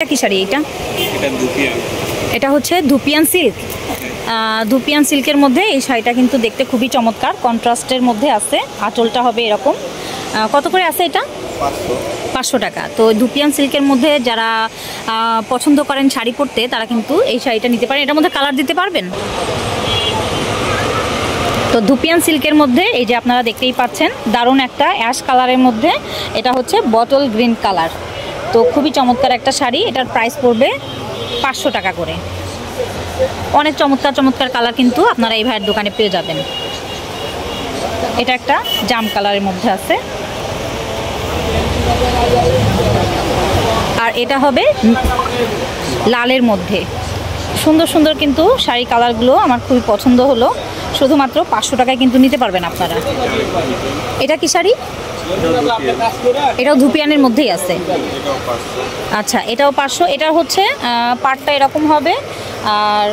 কি শাড়ি এটা? এটা হচ্ছে ধুপিয়ান সিল্ক। ধুপিয়ান সিল্কের মধ্যে এই শাড়িটা কিন্তু দেখতে খুবই চমৎকার, কন্ট্রাস্টের মধ্যে আছে। আঁচলটা হবে এরকম। কত করে আছে এটা? 500 টাকা। তো ধুপিয়ান সিল্কের মধ্যে যারা পছন্দ করেন শাড়ি পরতে, তারা কিন্তু এই শাড়িটা নিতে পারেন। এটার মধ্যে কালার দিতে পারবেন। তো ধুপিয়ান সিল্কের মধ্যে এই যে আপনারা দেখতেই পাচ্ছেন, দারুণ একটা অ্যাশ কালারের মধ্যে, এটা হচ্ছে বটল গ্রিন কালার। তো খুবই চমৎকার একটা শাড়ি। এটার প্রাইস পড়বে 500 টাকা করে। অনেক চমৎকার চমৎকার কালার কিন্তু আপনারা এই ভাইয়ের দোকানে পেয়ে যাবেন। এটা একটা জাম কালারের মধ্যে আছে, আর এটা হবে লালের মধ্যে। সুন্দর সুন্দর কিন্তু শাড়ি কালারগুলো আমার খুবই পছন্দ হলো। শুধুমাত্র 500 টাকায় কিন্তু নিতে পারবেন আপনারা। এটা কি শাড়ি? এটাও ধুপিয়ানের মধ্যেই আছে। আচ্ছা, এটাও 500। এটা হচ্ছে পাটটা এরকম হবে, আর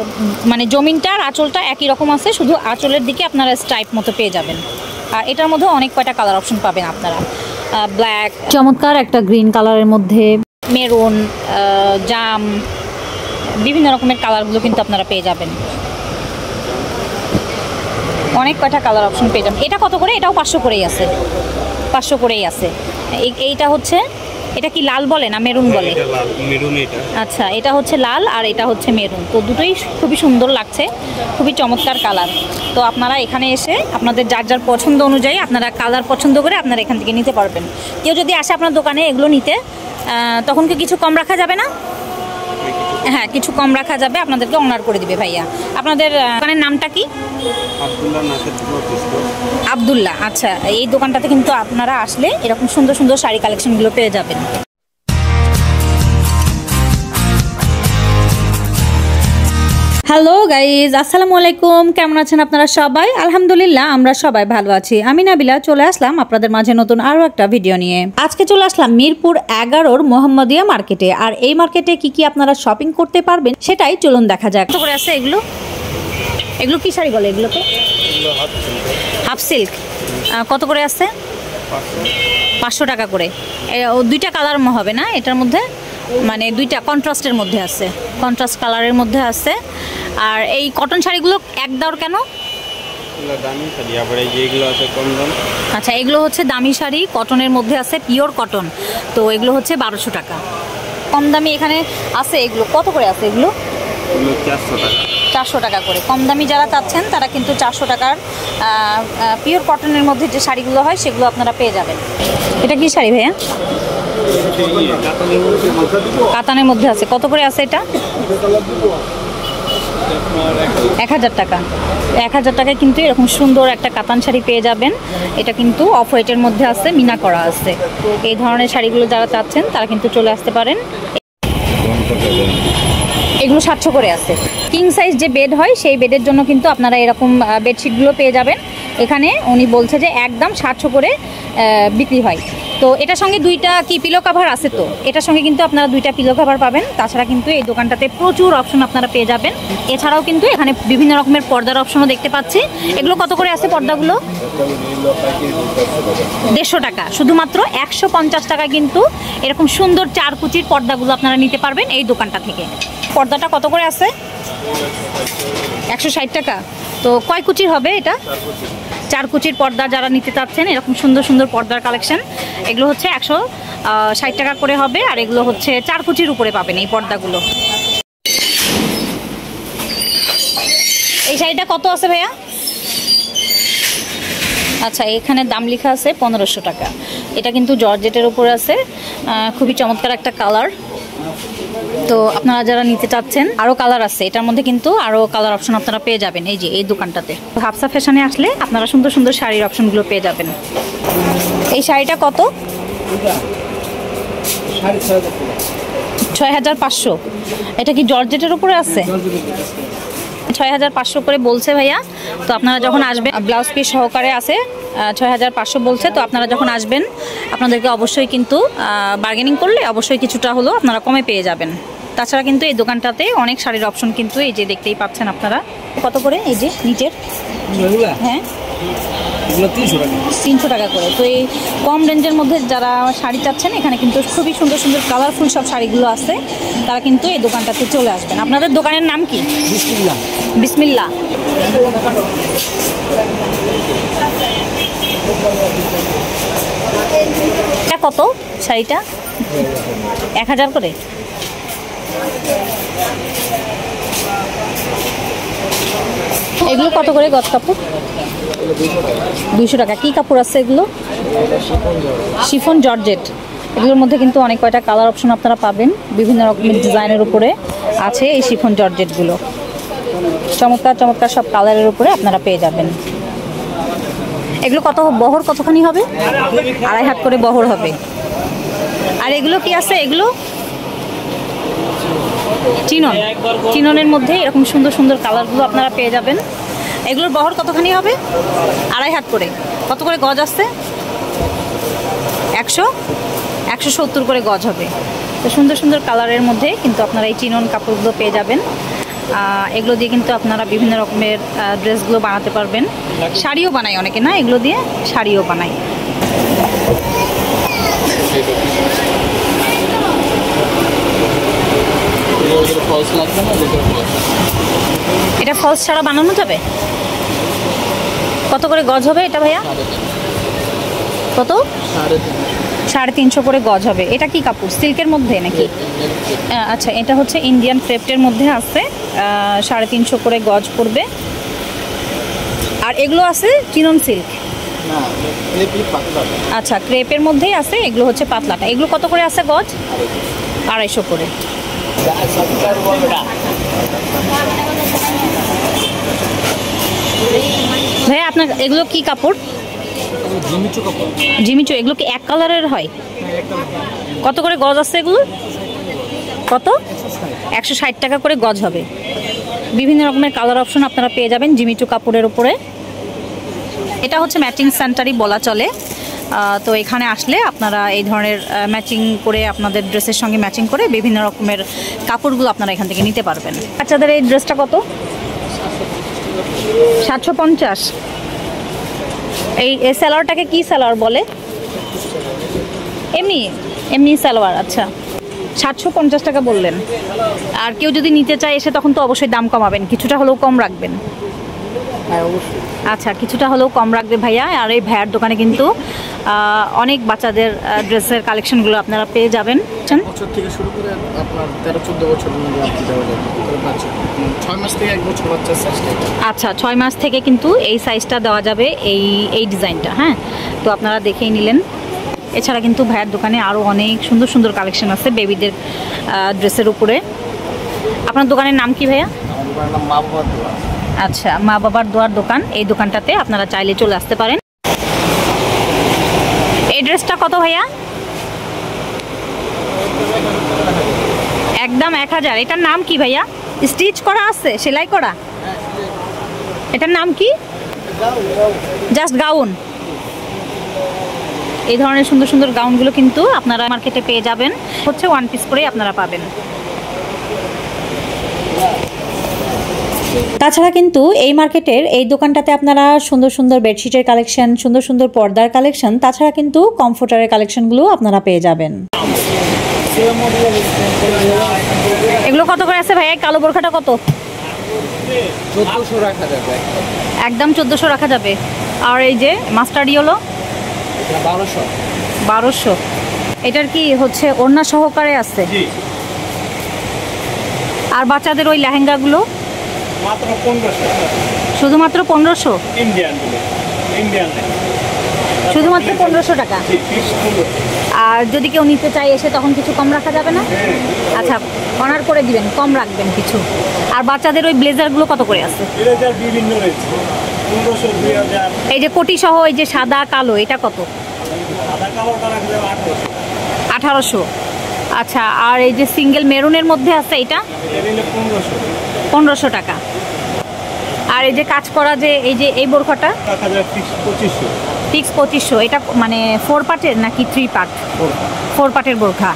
মানে জমিনটা আর আঁচলটা একই রকম আছে, শুধু আঁচলের দিকে আপনারা স্ট্রাইপ মতো পেয়ে যাবেন। আর এটার মধ্যে অনেক কয়টা কালার অপশন পাবেন আপনারা। ব্ল্যাক, চমৎকার একটা গ্রিন কালারের মধ্যে, মেরুন, জাম, বিভিন্ন রকমের কালারগুলো কিন্তু আপনারা পেয়ে যাবেন। অনেক কয়টা কালার অপশন পেয়ে যাবেন। এটা কত করে? এটাও 500 করেই আছে। 500 করেই আছে। এইটা হচ্ছে, এটা কি লাল বলে না মেরুন বলে? আচ্ছা, এটা হচ্ছে লাল আর এটা হচ্ছে মেরুন। তো দুটোই খুবই সুন্দর লাগছে, খুবই চমৎকার কালার। তো আপনারা এখানে এসে আপনাদের যার যার পছন্দ অনুযায়ী আপনারা কালার পছন্দ করে আপনারা এখান থেকে নিতে পারবেন। কেউ যদি আসে আপনার দোকানে এগুলো নিতে, তখন কি কিছু কম রাখা যাবে না? হ্যাঁ, কিছু কম রাখা যাবে, আপনাদেরকে অনার করে দিবে ভাইয়া। আপনাদের দোকানের নামটা কি? আব্দুল্লাহ। আচ্ছা, এই দোকানটাতে কিন্তু আপনারা আসলে এরকম সুন্দর সুন্দর শাড়ি কালেকশনগুলো পেয়ে যাবেন। হ্যালো গাইজ, আসসালামু আলাইকুম। কেমন আছেন আপনারা সবাই? আলহামদুলিল্লাহ, আমরা সবাই ভালো আছি। আমি নাবিলা চলে আসলাম আপনাদের মাঝে নতুন আরও একটা ভিডিও নিয়ে। আজকে চলে আসলাম মিরপুর 11-র মোহাম্মদিয়া মার্কেটে। আর এই মার্কেটে কি কি আপনারা শপিং করতে পারবেন সেটাই চলুন দেখা যাক। কত করে আছে এগুলো? এগুলো কি শাড়ি বলে এগুলোকে? Half silk. কত করে আছে? 500 টাকা করে। দুইটা কালার হবে না এটার মধ্যে, মানে দুইটা কন্ট্রাস্টের মধ্যে আছে, কন্ট্রাস্ট কালারের মধ্যে আছে। আর এই কটন শাড়িগুলো এক দাওর কেন? আচ্ছা, এগুলো হচ্ছে দামি শাড়ি, কটনের মধ্যে আছে, পিওর কটন। তো এগুলো হচ্ছে 1200 টাকা। কম দামি এখানে আছে। এগুলো কত করে আছে? এগুলো 400 টাকা করে। কম দামি যারা চাচ্ছেন তারা কিন্তু 400 টাকার পিওর কটনের মধ্যে যে শাড়িগুলো হয় সেগুলো আপনারা পেয়ে যাবেন। এটা কি শাড়ি ভাইয়া? কাতানের মধ্যে আছে। কত করে আছে এটা? 1000 টাকা। 1000 টাকায় কিন্তু এরকম সুন্দর একটা কাতান শাড়ি পেয়ে যাবেন। এটা কিন্তু অফ হোয়াইটের মধ্যে আছে, মিনা করা আছে। এই ধরনের শাড়িগুলো যারা চাচ্ছেন তারা কিন্তু চলে আসতে পারেন। এগুলো 700 করে আছে। কিং সাইজ যে বেড হয় সেই বেডের জন্য কিন্তু আপনারা এরকম বেডশিটগুলো পেয়ে যাবেন। এখানে উনি বলছে যে একদম 700 করে বিক্রি হয়। তো এটার সঙ্গে দুইটা কি পিলো কাভার আছে। তো এটার সঙ্গে কিন্তু আপনারা দুইটা পিলো কাভার পাবেন। তাছাড়া কিন্তু এই দোকানটাতে প্রচুর অপশন আপনারা পেয়ে যাবেন। এছাড়াও কিন্তু এখানে বিভিন্ন রকমের পর্দার অপশনও দেখতে পাচ্ছি। এগুলো কত করে আছে পর্দাগুলো? 150 টাকা। শুধুমাত্র 150 টাকা কিন্তু এরকম সুন্দর 4 কুচির পর্দাগুলো আপনারা নিতে পারবেন এই দোকানটা থেকে। পর্দাটা কত করে আছে? 160 টাকা। তো কয় কুচির হবে এটা? 4 কুচির পর্দা যারা নিতে চাচ্ছেন, এরকম সুন্দর সুন্দর পর্দার কালেকশন, এগুলো হচ্ছে 160 টাকা করে হবে। আর এগুলো হচ্ছে 4 কুচির উপরে পাবেন এই পর্দাগুলো। এই শাড়িটা কত আছে ভাইয়া? আচ্ছা, এখানে দাম লেখা আছে 1500 টাকা। এটা কিন্তু জর্জেটের উপর আছে, খুবই চমৎকার একটা কালার। তো আপনারা যারা নিতে চাচ্ছেন, আরও কালার আছে এটার মধ্যে, কিন্তু আরও কালার অপশন আপনারা পেয়ে যাবেন এই যে এই দোকানটাতে। হাফসা ফ্যাশনে আসলে আপনারা সুন্দর সুন্দর শাড়ির অপশনগুলো পেয়ে যাবেন। এই শাড়িটা কত? 6500। এটা কি জর্জেটের উপরে আছে? 6500 করে বলছে ভাইয়া। তো আপনারা যখন আসবেন, ব্লাউজ পিস সহকারে আছে, 6500 বলছে। তো আপনারা যখন আসবেন আপনাদেরকে অবশ্যই কিন্তু বার্গেনিং করলে অবশ্যই কিছুটা হলো আপনারা কমে পেয়ে যাবেন। তাছাড়া কিন্তু এই দোকানটাতে অনেক শাড়ির অপশন কিন্তু এই যে দেখতেই পাচ্ছেন আপনারা। কত করে এই যে নিচের? হ্যাঁ, এগুলো 300 টাকা। 300 টাকা করে। তো এই কম রেঞ্জের মধ্যে যারা শাড়ি চাচ্ছেন, এখানে কিন্তু খুবই সুন্দর সুন্দর কালারফুল সব শাড়িগুলো আছে, তারা কিন্তু এই দোকানটাতে চলে আসবেন। আপনাদের দোকানের নাম কি? বিসমিল্লাহ। বিসমিল্লাহ। এটা কত শাড়িটা? 1000 করে। এগুলো কত করে গজ কাপড়? 200 টাকা। কি কাপড় আছে এগুলো? Chiffon georgette. এগুলোর মধ্যে কিন্তু অনেক কয়টা কালার অপশন আপনারা পাবেন, বিভিন্ন রকমের ডিজাইনের উপরে আছে এই শিফন জর্জেটগুলো। চমৎকার চমৎকার সব কালারের উপরে আপনারা পেয়ে যাবেন। এগুলো কত বহর কতখানি হবে? 2.5 হাত করে বহর হবে। আর এগুলো কি আছে? এগুলো চিনন। চিননের মধ্যে এরকম সুন্দর সুন্দর কালারগুলো আপনারা পেয়ে যাবেন। এগুলোর বহর কতখানি হবে? 2.5 হাত করে। কত করে গজ আসছে? 170 করে গজ হবে। তো সুন্দর সুন্দর কালারের মধ্যে কিন্তু আপনারা এই চিনন কাপড়গুলো পেয়ে যাবেন। এগুলো দিয়ে কিন্তু আপনারা বিভিন্ন রকমের ড্রেসগুলো বানাতে পারবেন। শাড়িও বানায় অনেকে, না এগুলো দিয়ে শাড়িও বানায়। এটা ফলস ছাড়া বানানো যাবে? কত করে গজ হবে এটা ভাইয়া? কত? 350 করে গজ হবে। এটা কি কাপড়? সিল্কের মধ্যে নাকি? আচ্ছা, এটা হচ্ছে ইন্ডিয়ান ক্রেপ্টের মধ্যে আছে, 350 করে গজ পড়বে। আর এগুলো আছে চিনন সিল্ক। আচ্ছা, ক্রেপের মধ্যেই আছে, এগুলো হচ্ছে পাতলাটা। এগুলো কত করে আছে গজ? 250 করে। ভাইয়া আপনার এগুলো কি কাপড়? জিমিচু। এগুলো কি এক কালারের হয়? কত করে গজ আছে এগুলো? কত? 160 টাকা করে গজ হবে। বিভিন্ন রকমের কালার অপশন আপনারা পেয়ে যাবেন জিমিচু কাপড়ের উপরে। এটা হচ্ছে ম্যাচিং সেন্টারই বলা চলে। তো এখানে আসলে আপনারা এই ধরনের ম্যাচিং করে আপনাদের ড্রেসের সঙ্গে ম্যাচিং করে বিভিন্ন রকমের কাপড়গুলো আপনারা এখান থেকে নিতে পারবেন। বাচ্চাদের এই ড্রেসটা কত? 750। এই সালোয়ারটাকে কি সালোয়ার বলে? এমনি এমনি সালোয়ার। আচ্ছা, 750 টাকা বললেন। আর কেউ যদি নিতে চায় এসে, তখন তো অবশ্যই দাম কমাবেন, কিছুটা হলেও কম রাখবেন। আচ্ছা, কিছুটা হলেও কম রাখবে ভাইয়া। আর এই ভাইয়ার দোকানে কিন্তু অনেক বাচ্চাদের ড্রেসের কালেকশনগুলো আপনারা পেয়ে যাবেন। বছর থেকে শুরু করে আপনার 13-14 বছর দেওয়া যাবে। 6 মাস থেকে 1 বছর বাচ্চার সাইজটা। আচ্ছা, 6 মাস থেকে কিন্তু এই সাইজটা দেওয়া যাবে, এই ডিজাইনটা। হ্যাঁ, তো আপনারা দেখেই নিলেন। এছাড়া কিন্তু ভাইয়ার দোকানে আরও অনেক সুন্দর সুন্দর কালেকশন আছে বেবিদের ড্রেসের উপরে। আপনার দোকানের নাম কি ভাইয়া? আমার দোকানের নাম মা বাবার দোয়া। আচ্ছা, মা বাবার দোয়ার দোকান। এই দোকানটাতে আপনারা চাইলে চলে আসতে পারেন। এই ড্রেসটা কত ভাইয়া? একদম 1000। এটার নাম কি ভাইয়া? স্টিচ করা আছে, সেলাই করা? এটার নাম কি? Just gown. এই ধরনের সুন্দর সুন্দর গাউনগুলো কিন্তু আপনারা মার্কেটে পেয়ে যাবেন, হচ্ছে 1 পিস করেই আপনারা পাবেন। তাছাড়া কিন্তু এই মার্কেটের এই দোকানটাতে আপনারা সুন্দর সুন্দর বেডশিটের কালেকশন, সুন্দর সুন্দর পর্দার কালেকশন, তাছাড়া কিন্তু কমফোর্টারের কালেকশনগুলো আপনারা পেয়ে যাবেন। এগুলো কত করে আছে ভাইয়া? কালো বোরখাটা কত? 1400 রাখা যাবে। একদম 1400 রাখা যাবে। আর এই যে মাস্টার্ড ইয়েলো? 1200। এটার কি হচ্ছে ওড়না সহকারে আছে? আর বাচ্চাদের ওই লেহেঙ্গাগুলো? মাত্র 1500। শুধুমাত্র 1500? শুধুমাত্র 1500 টাকা। আর যদি কেউ নিতে চায় এসে, তখন কিছু কম রাখা যাবে না? আচ্ছা, অনার করে দিবেন, কম রাখবেন কিছু। আর বাচ্চাদের ওই ব্লেজারগুলো কত করে আছে? বিভিন্ন রয়েছে, 1500, 2000। এই যে কোটি সহ, এই যে সাদা কালো, এটা কত? সাদা কালোটা রাখলে 1800। আচ্ছা, আর এই যে সিঙ্গেল মেরুনের মধ্যে আছে, এটা 1500 টাকা। আর এই যে কাজ করা যে এই বোরখাটা? ফিক্স 2500। এটা মানে 4 পার্টের নাকি 3 পার্ট? 4 পার্টের বোরখা।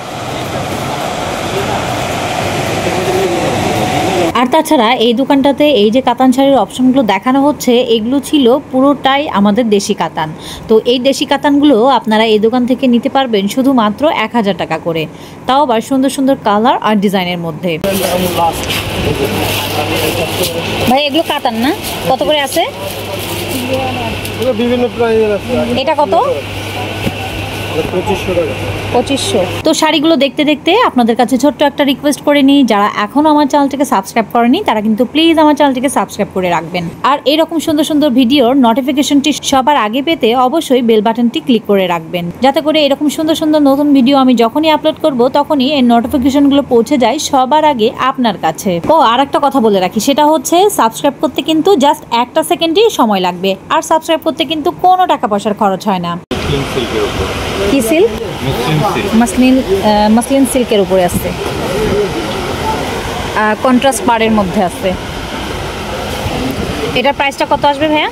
আর তাছাড়া এই দোকানটাতে এই যে কাতান শাড়ির অপশনগুলো দেখানো হচ্ছে এগুলো ছিল পুরোটাই আমাদের দেশি কাতান। তো এই দেশি কাতানগুলো আপনারা এই দোকান থেকে নিতে পারবেন শুধুমাত্র 1000 টাকা করে, তাও আবার সুন্দর সুন্দর কালার আর ডিজাইনের মধ্যে। ভাই এগুলো কাতান না, কত করে আছে? বিভিন্ন প্রাইজের আছে। এটা কত? 2500 টাকা। 2500। তো শাড়িগুলো দেখতে দেখতে আপনাদের কাছে ছোট্ট একটা রিকোয়েস্ট করে নিই, যারা এখনও আমার চ্যানেলটিকে সাবস্ক্রাইব করেনি তারা কিন্তু প্লিজ আমার চ্যানেলটিকে সাবস্ক্রাইব করে রাখবেন। আর এরকম সুন্দর সুন্দর ভিডিওর নোটিফিকেশনটি সবার আগে পেতে অবশ্যই বেল বাটনটি ক্লিক করে রাখবেন, যাতে করে এরকম সুন্দর সুন্দর নতুন ভিডিও আমি যখনই আপলোড করব তখনই এই নোটিফিকেশনগুলো পৌঁছে যায় সবার আগে আপনার কাছে। ও আর একটা কথা বলে রাখি, সেটা হচ্ছে সাবস্ক্রাইব করতে কিন্তু জাস্ট একটা সেকেন্ডই সময় লাগবে, আর সাবস্ক্রাইব করতে কিন্তু কোনো টাকা পয়সার খরচ হয় না। কি সিল্ক? মসলিন সিল্কের উপরে আছে, কন্ট্রাস্ট পাড়ের মধ্যে আছে। এটার প্রাইসটা কত আসবে ভাইয়া?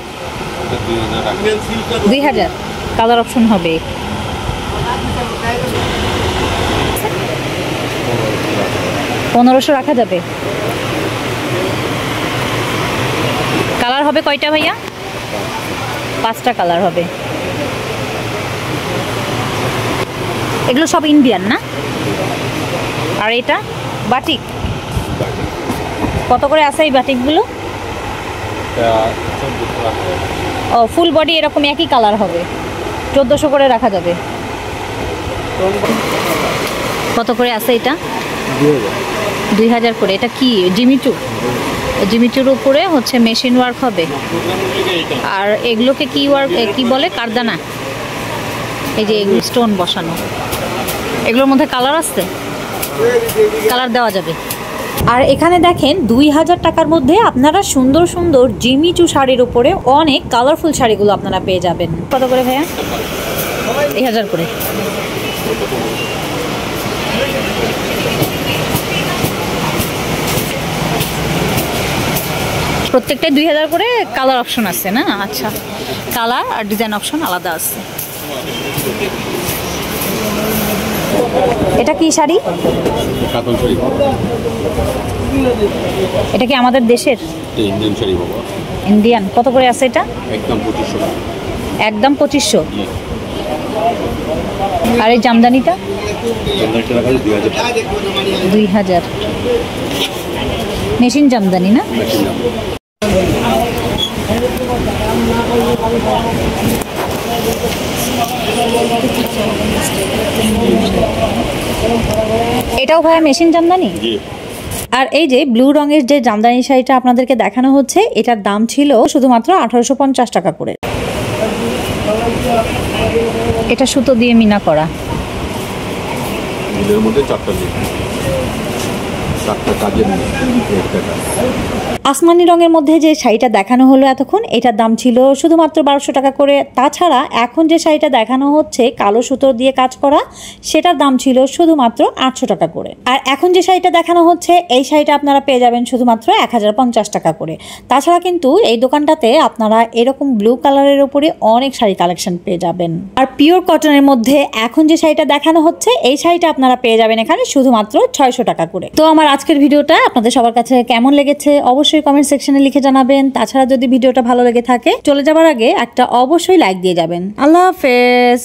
2000। কালার অপশন হবে। $1500 রাখা যাবে। কালার হবে কয়টা ভাইয়া? 5টা কালার হবে। এগুলো সব ইন্ডিয়ান না? আর এটা বাটিক কত করে আছে এই বাটিকগুলো? ও ফুল বডি এরকম একই কালার হবে, 1400 করে রাখা যাবে। কত করে আছে এটা? 2000 করে। এটা কি জিমিচু? জিমিচুর উপরে হচ্ছে মেশিন ওয়ার্ক হবে। আর এগুলোকে কি ওয়ার্ক কি বলে? কারদানা। এই যে এগুলো স্টোন বসানো, এগুলোর মধ্যে কালার আছে, কালার দেওয়া যাবে। আর এখানে দেখেন 2000 টাকার মধ্যে আপনারা সুন্দর সুন্দর জিমিচু শাড়ির উপরে অনেক কালারফুল শাড়িগুলো আপনারা পেয়ে যাবেন। কত করে ভাইয়া? 1000 করে। প্রত্যেকটাই 2000 করে। কালার অপশন আছে না? আচ্ছা, কালার আর ডিজাইন অপশন আলাদা আছে। এটা কি শাড়ি? কাতান শাড়ি। এটা কি আমাদের দেশের? ইন্ডিয়ান শাড়ি বাবা। ইন্ডিয়ান। কত করে আছে এটা? একদম 2500 টাকা। একদম 2500। আর এই জামদানিটা? জামদানিটা রাখা আছে 2000 টাকা। 2000। মেশিন জামদানি না? মেশিন জামদানি। এটাও ভাইয়া মেশিন জামদানি? জি। আর এই যে ব্লু রঙের যে জামদানি শাড়িটা আপনাদেরকে দেখানো হচ্ছে, এটার দাম ছিল শুধুমাত্র 1850 টাকা করে। এটা সুতো দিয়ে মিনা করা। এর মধ্যে 4টা দিন, 4টা কাজের একটা কাজ। আসমানি রঙের মধ্যে যে শাড়িটা দেখানো হলো এতক্ষণ, এটার দাম ছিল শুধুমাত্র 1200 টাকা করে। তাছাড়া এখন যে শাড়িটা দেখানো হচ্ছে কালো সুতো দিয়ে কাজ করা, সেটার দাম ছিল শুধুমাত্র 800 টাকা করে। আর এখন যে শাড়িটা দেখানো হচ্ছে এই শাড়িটা আপনারা পেয়ে যাবেন শুধুমাত্র 1050 টাকা করে। তাছাড়া কিন্তু এই দোকানটাতে আপনারা এরকম ব্লু কালারের উপরে অনেক শাড়ি কালেকশন পেয়ে যাবেন। আর পিওর কটনের মধ্যে এখন যে শাড়িটা দেখানো হচ্ছে এই শাড়িটা আপনারা পেয়ে যাবেন এখানে শুধুমাত্র 600 টাকা করে। তো আমার আজকের ভিডিওটা আপনাদের সবার কাছে কেমন লেগেছে অবশ্যই কমেন্ট সেকশনে লিখে জানাবেন। তাছাড়া যদি ভিডিওটা ভালো লেগে থাকে চলে যাবার আগে একটা অবশ্যই লাইক দিয়ে যাবেন। আল্লাহ হাফেজ।